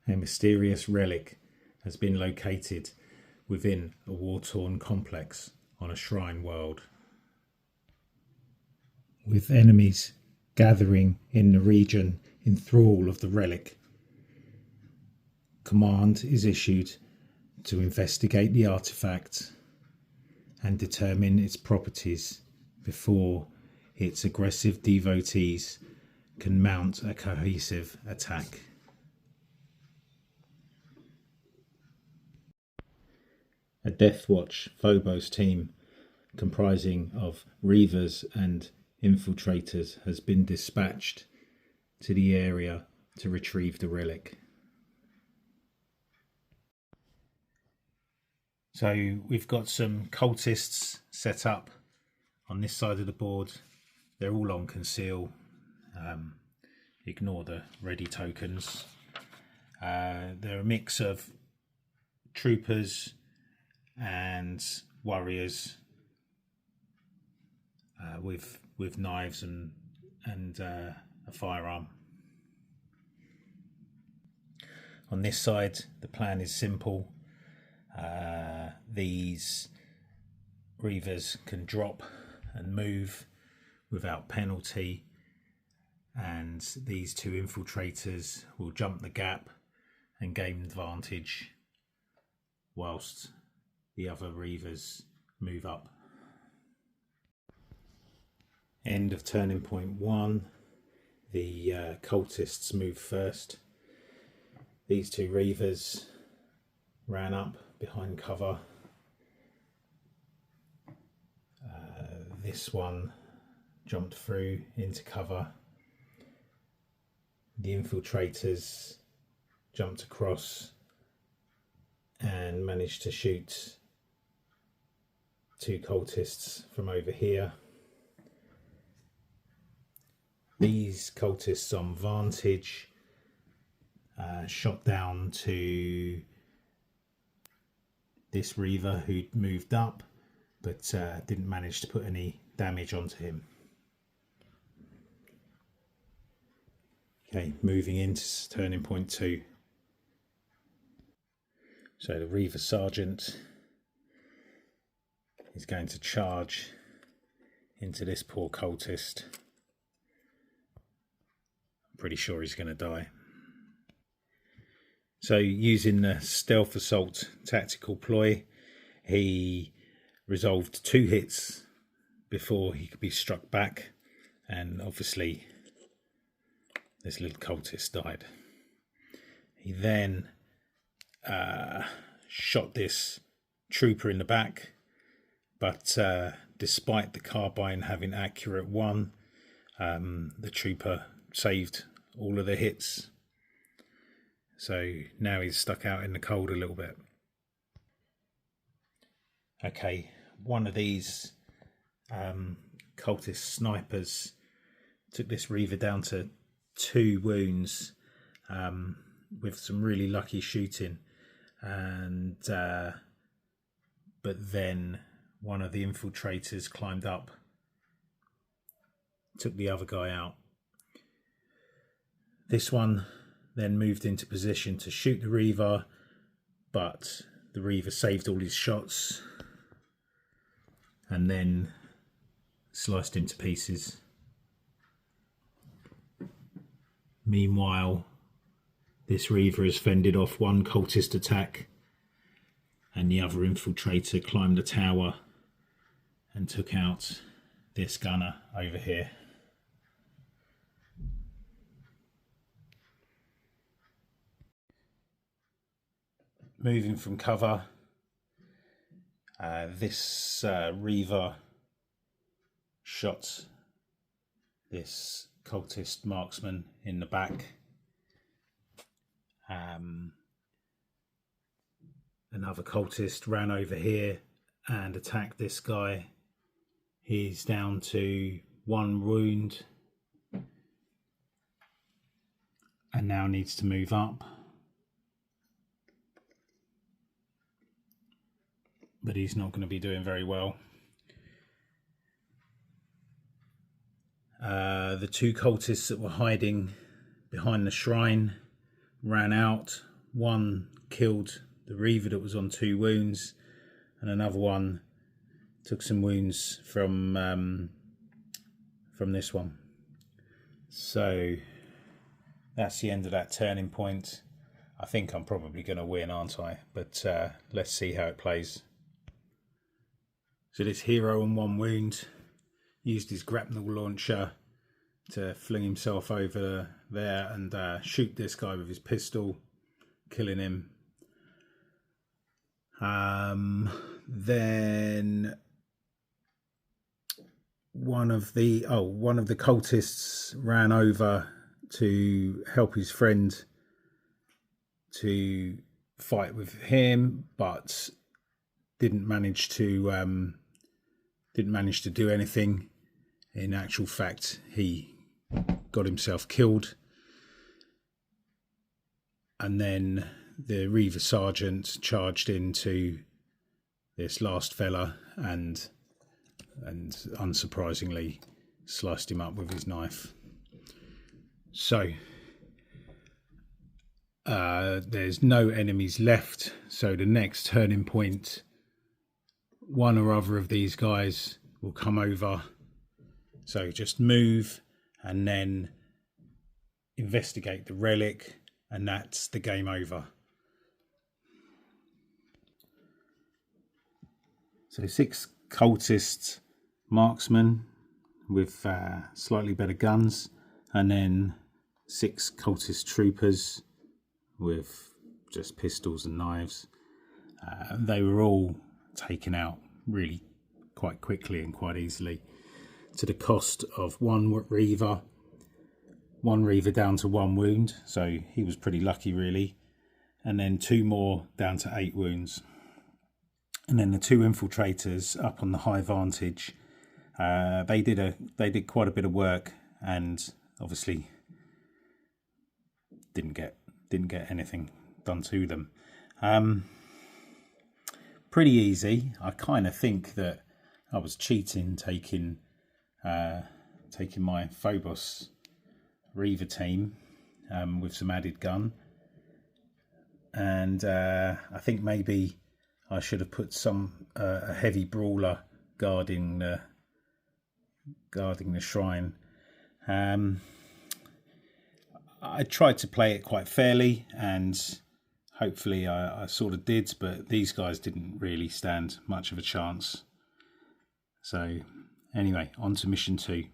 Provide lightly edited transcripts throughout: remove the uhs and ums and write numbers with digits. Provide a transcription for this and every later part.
A mysterious relic has been located within a war-torn complex on a shrine world. With enemies gathering in the region in thrall of the relic, command is issued to investigate the artifact and determine its properties before its aggressive devotees can mount a cohesive attack. A Deathwatch Phobos team comprising of Reavers and infiltrators has been dispatched to the area to retrieve the relic. So we've got some cultists set up on this side of the board. They're all on conceal. Ignore the ready tokens. They're a mix of troopers and warriors with knives and a firearm. On this side, the plan is simple. These Reavers can drop and move without penalty, and these two infiltrators will jump the gap and gain advantage whilst the other Reavers move up. End of turning point 1. The cultists move first. These two Reavers ran up behind cover. This one jumped through into cover. The infiltrators jumped across and managed to shoot two cultists from over here. These cultists on vantage shot down to this Reaver who'd moved up, but didn't manage to put any damage onto him. Okay, moving into turning point 2. So the Reaver Sergeant is going to charge into this poor cultist. I'm pretty sure he's going to die. So using the stealth assault tactical ploy, he resolved 2 hits before he could be struck back, and obviously this little cultist died. He then shot this trooper in the back, but despite the carbine having accurate 1, the trooper saved all of the hits. So now he's stuck out in the cold a little bit. Okay, one of these cultist snipers took this Reaver down to 2 wounds with some really lucky shooting, and but then one of the infiltrators climbed up, took the other guy out. This one then moved into position to shoot the Reaver, but the Reaver saved all his shots and then sliced him to pieces. Meanwhile, this Reaver has fended off one cultist attack, and the other infiltrator climbed a tower and took out this gunner over here. Moving from cover, this Reaver shot this cultist marksman in the back. Another cultist ran over here and attacked this guy. He's down to 1 wound and now needs to move up. But he's not going to be doing very well. The 2 cultists that were hiding behind the shrine ran out one killed the Reaver that was on 2 wounds, and another one took some wounds from this one. So that's the end of that turning point. I think I'm probably going to win, aren't I? But let's see how it plays. So this hero on 1 wound used his grapnel launcher to fling himself over there and shoot this guy with his pistol, killing him. Then one of the cultists ran over to help his friend to fight with him, but didn't manage to do anything. In actual fact, he got himself killed, and then the Reaver Sergeant charged into this last fella and unsurprisingly sliced him up with his knife. So there's no enemies left, so the next turning point, one or other of these guys will come over. So just move and then investigate the relic, and that's the game over. So 6 cultist marksmen with slightly better guns, and then 6 cultist troopers with just pistols and knives. They were all taken out really quite quickly and quite easily, to the cost of 1 Reaver down to 1 wound, so he was pretty lucky really, and then 2 more down to 8 wounds. And then the 2 infiltrators up on the high vantage, they did quite a bit of work, and obviously didn't get anything done to them. Pretty easy. I kind of think that I was cheating taking my Phobos Reaver team with some added gun, and I think maybe I should have put a heavy brawler guarding the shrine. I tried to play it quite fairly, and hopefully I sort of did, but these guys didn't really stand much of a chance. So anyway, on to mission 2.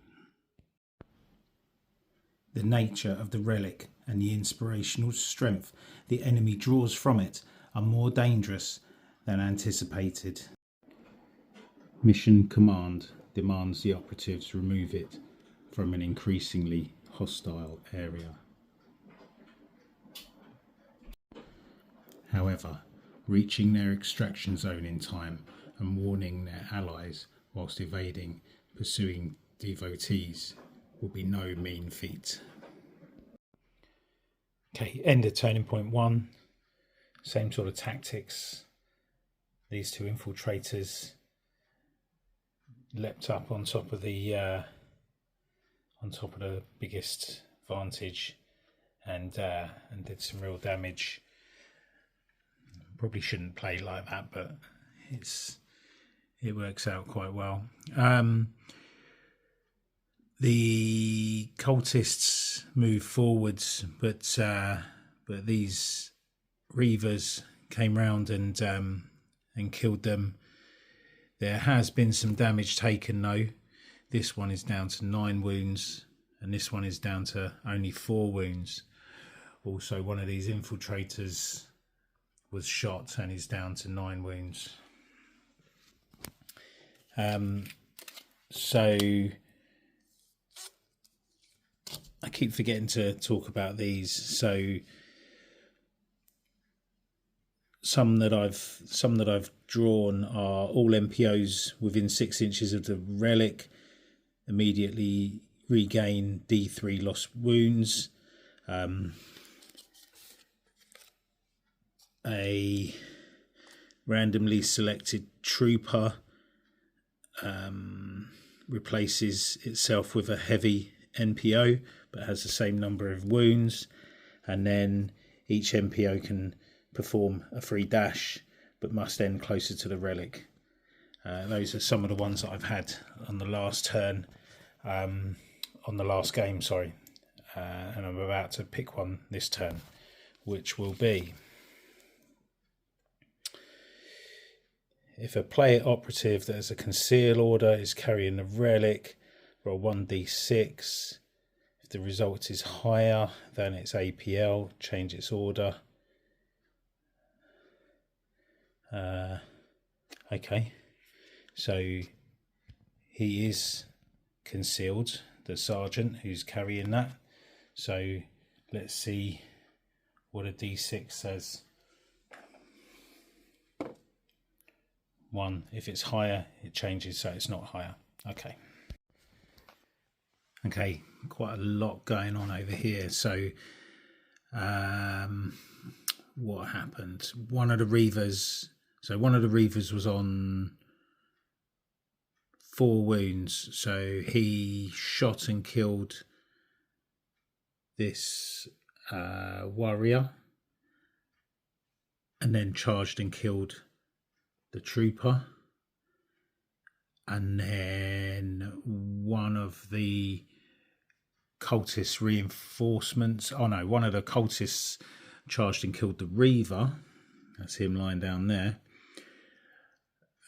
The nature of the relic and the inspirational strength the enemy draws from it are more dangerous than anticipated. Mission command demands the operatives remove it from an increasingly hostile area. However, reaching their extraction zone in time and warning their allies whilst evading pursuing devotees will be no mean feat. Okay, end of turning point 1. Same sort of tactics. These 2 infiltrators leapt up on top of the biggest vantage and did some real damage. Probably shouldn't play like that, but it works out quite well. The cultists move forwards, but these Reavers came round and killed them. There has been some damage taken though. This one is down to 9 wounds, and this one is down to only 4 wounds. Also, one of these infiltrators was shot and is down to 9 wounds. So I keep forgetting to talk about these. So some that I've drawn are all MPOs within 6 inches of the relic. Immediately regain D3 lost wounds. A randomly selected trooper replaces itself with a heavy NPO but has the same number of wounds, and then each MPO can perform a free dash, but must end closer to the relic. Those are some of the ones that I've had on the last turn, on the last game, sorry. And I'm about to pick one this turn, which will be: if a player operative that has a conceal order is carrying a relic, roll 1d6. If the result is higher than its APL, change its order. Okay, so he is concealed, the sergeant who's carrying that. So let's see what a d6 says. 1. If it's higher, it changes, so it's not higher. Okay, quite a lot going on over here. So what happened? One of the Reavers was on 4 wounds, so he shot and killed this warrior, and then charged and killed the trooper. And then one of the cultist reinforcements, one of the cultists charged and killed the Reaver. That's him lying down there.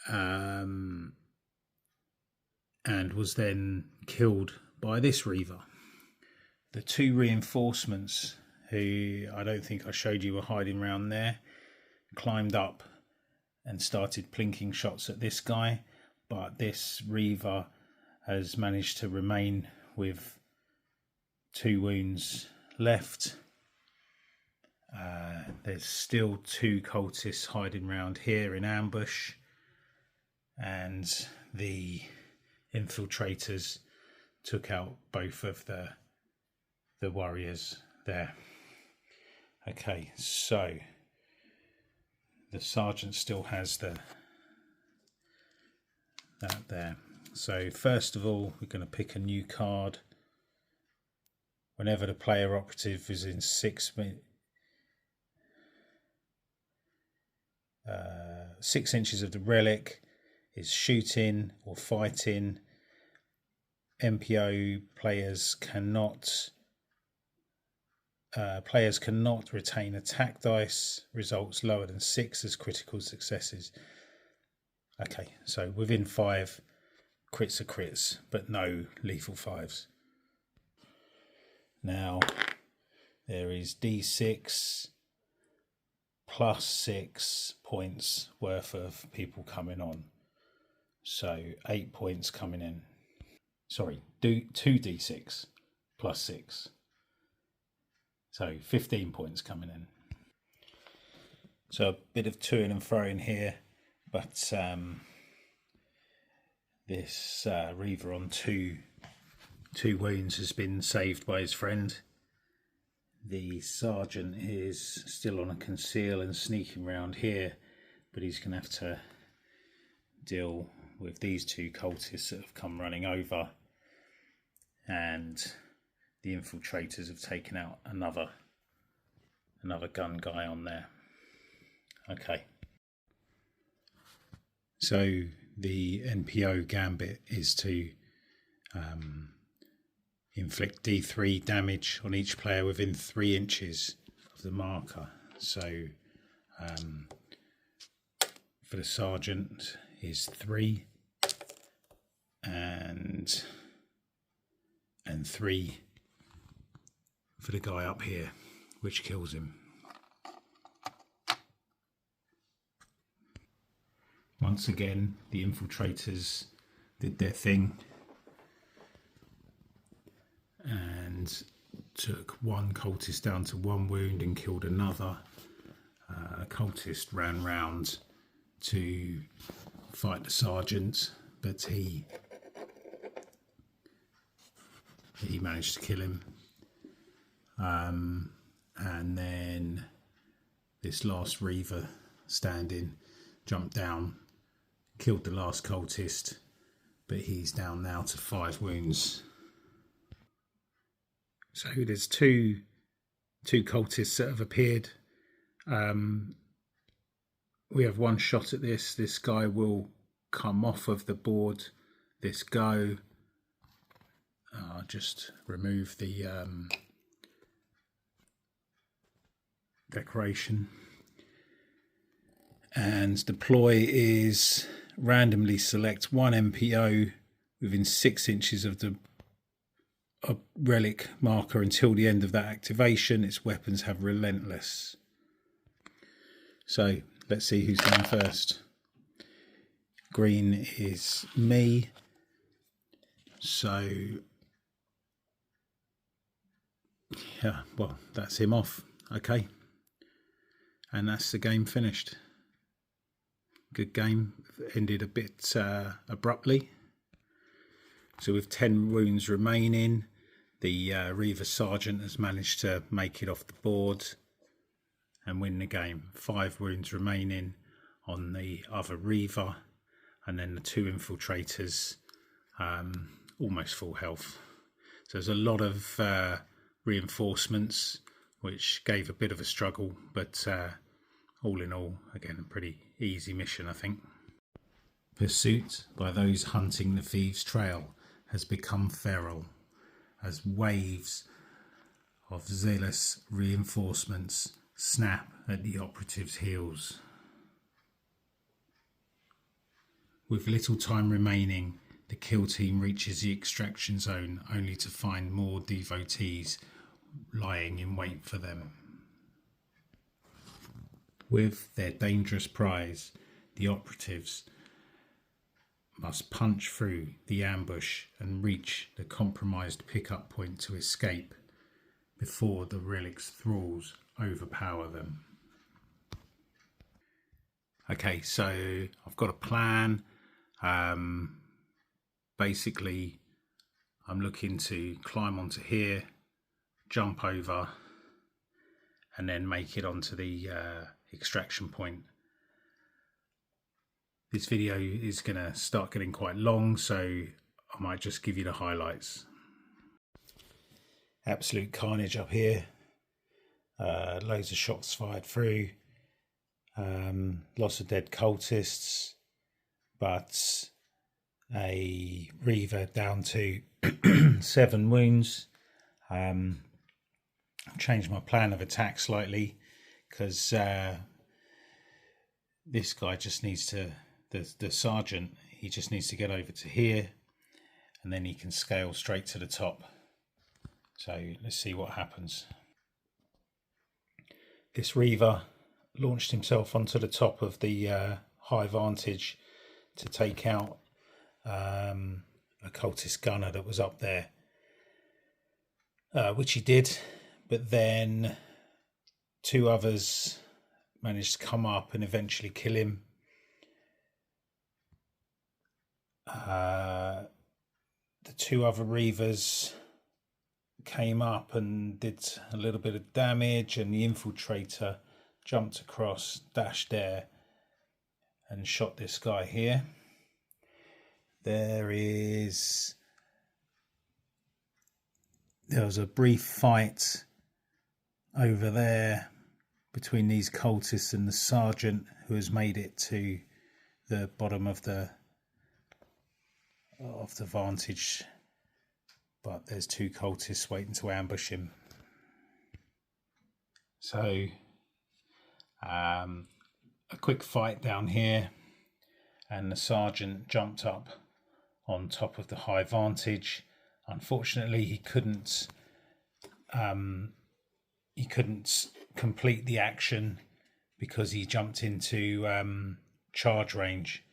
And was then killed by this Reaver. The 2 reinforcements, who I don't think I showed you were hiding around there, climbed up and started plinking shots at this guy, but this Reaver has managed to remain with 2 wounds left. There's still 2 cultists hiding around here in ambush, and the infiltrators took out both of the warriors there. Okay, so the sergeant still has that there. So first of all, we're going to pick a new card. Whenever the player operative is in 6 inches of the relic, is shooting or fighting, MPO players cannot retain attack dice, results lower than 6 as critical successes. Okay, so within 5, crits are crits, but no lethal 5s. Now, there is D6 plus 6 points worth of people coming on. So 8 points coming in. Sorry, 2d6 plus 6. So 15 points coming in. So a bit of toing and froing here, but this Reaver on 2 wounds has been saved by his friend. The sergeant is still on a conceal and sneaking around here, but he's going to have to deal with these 2 cultists that have come running over, and the infiltrators have taken out another gun guy on there. Okay. So the NPO gambit is to inflict D3 damage on each player within 3 inches of the marker. So for the sergeant is 3 and 3 for the guy up here, which kills him. Once again, the infiltrators did their thing and took one cultist down to 1 wound and killed another. A cultist ran round to fight the sergeant, but he managed to kill him. And then this last Reaver standing jumped down, killed the last cultist, but he's down now to 5 wounds. So there's 2 2 cultists that have appeared. We have 1 shot at this. This guy will come off of the board this go. I'll just remove the decoration. And deploy is randomly select 1 MPO within 6 inches of the relic marker until the end of that activation. Its weapons have relentless. So let's see who's going first. Green is me. So yeah, well, that's him off. Okay. And that's the game finished. Good game. Ended a bit abruptly. So with 10 wounds remaining, the Reaver Sergeant has managed to make it off the board and win the game. 5 wounds remaining on the other Reaver, and then the 2 infiltrators almost full health. So there's a lot of reinforcements, which gave a bit of a struggle, but all in all, again, a pretty easy mission, I think. Pursuit by those hunting the thieves' trail has become feral, as waves of zealous reinforcements snap at the operatives' heels. With little time remaining, the kill team reaches the extraction zone only to find more devotees lying in wait for them. With their dangerous prize, the operatives must punch through the ambush and reach the compromised pickup point to escape before the relic's thralls overpower them. Okay, so I've got a plan. Basically, I'm looking to climb onto here, jump over, and then make it onto the extraction point. This video is going to start getting quite long, so I might just give you the highlights. Absolute carnage up here. Loads of shots fired through. Lots of dead cultists, but a Reaver down to 7 wounds. Changed my plan of attack slightly because this guy just needs to, the sergeant, he just needs to get over to here and then he can scale straight to the top. So let's see what happens. This Reaver launched himself onto the top of the high vantage to take out a cultist gunner that was up there, which he did, but then 2 others managed to come up and eventually kill him. The 2 other Reavers came up and did a little bit of damage, and the infiltrator jumped across, dashed there and shot this guy here. There was a brief fight over there between these cultists and the sergeant, who has made it to the bottom of the vantage, but there's 2 cultists waiting to ambush him. So a quick fight down here, and the sergeant jumped up on top of the high vantage. Unfortunately, he couldn't complete the action because he jumped into charge range.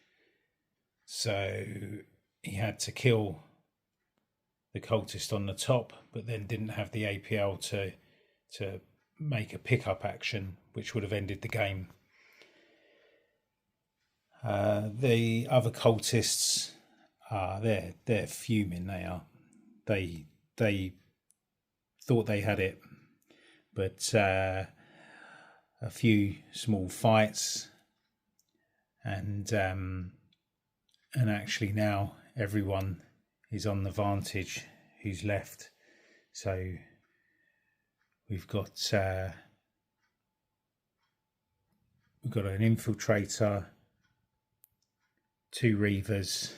So he had to kill the cultist on the top, but then didn't have the APL to make a pickup action, which would have ended the game. The other cultists, they're fuming. They are. They thought they had it, but a few small fights, and actually now everyone is on the vantage who's left. So We've got an infiltrator, 2 reavers,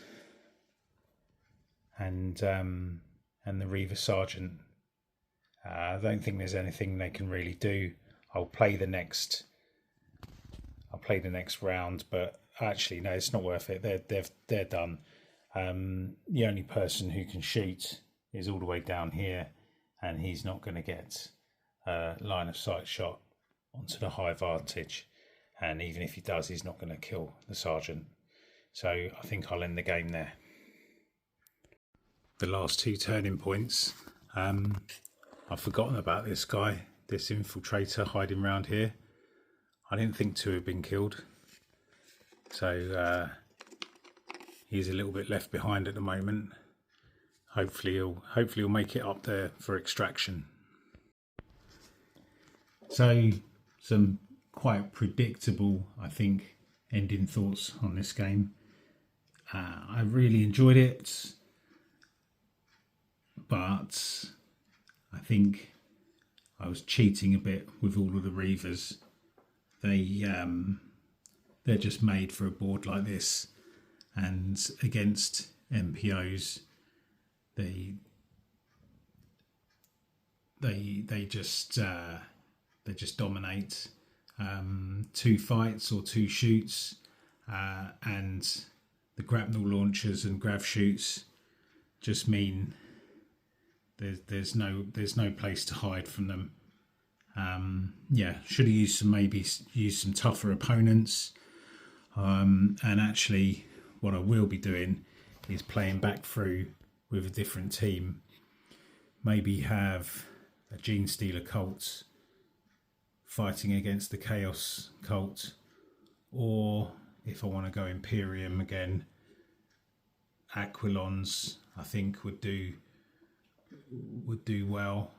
and the reaver sergeant. I don't think there's anything they can really do. I'll play the next round, but actually no, it's not worth it. They're done. The only person who can shoot is all the way down here, and he's not going to get a line of sight shot onto the high vantage. And even if he does, he's not going to kill the sergeant. So I think I'll end the game there. The last 2 turning points. I've forgotten about this guy, this infiltrator hiding around here. I didn't think 2 had been killed. So he's a little bit left behind at the moment. Hopefully he'll make it up there for extraction. So some quite predictable, I think, ending thoughts on this game. I really enjoyed it, but I think I was cheating a bit with all of the reavers. They're just made for a board like this, and against MPOs, they just dominate. 2 fights or 2 shoots, and the grapnel launchers and grav shoots just mean there's no place to hide from them. Should have used some tougher opponents. And actually, what I will be doing is playing back through with a different team. Maybe have a Gene Stealer cult fighting against the Chaos cult, or if I want to go Imperium again, Aquilons I think would do well.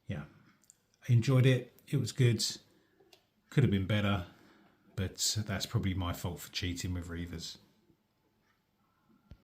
Yeah, I enjoyed it. It was good. Could have been better, but that's probably my fault for cheating with reavers.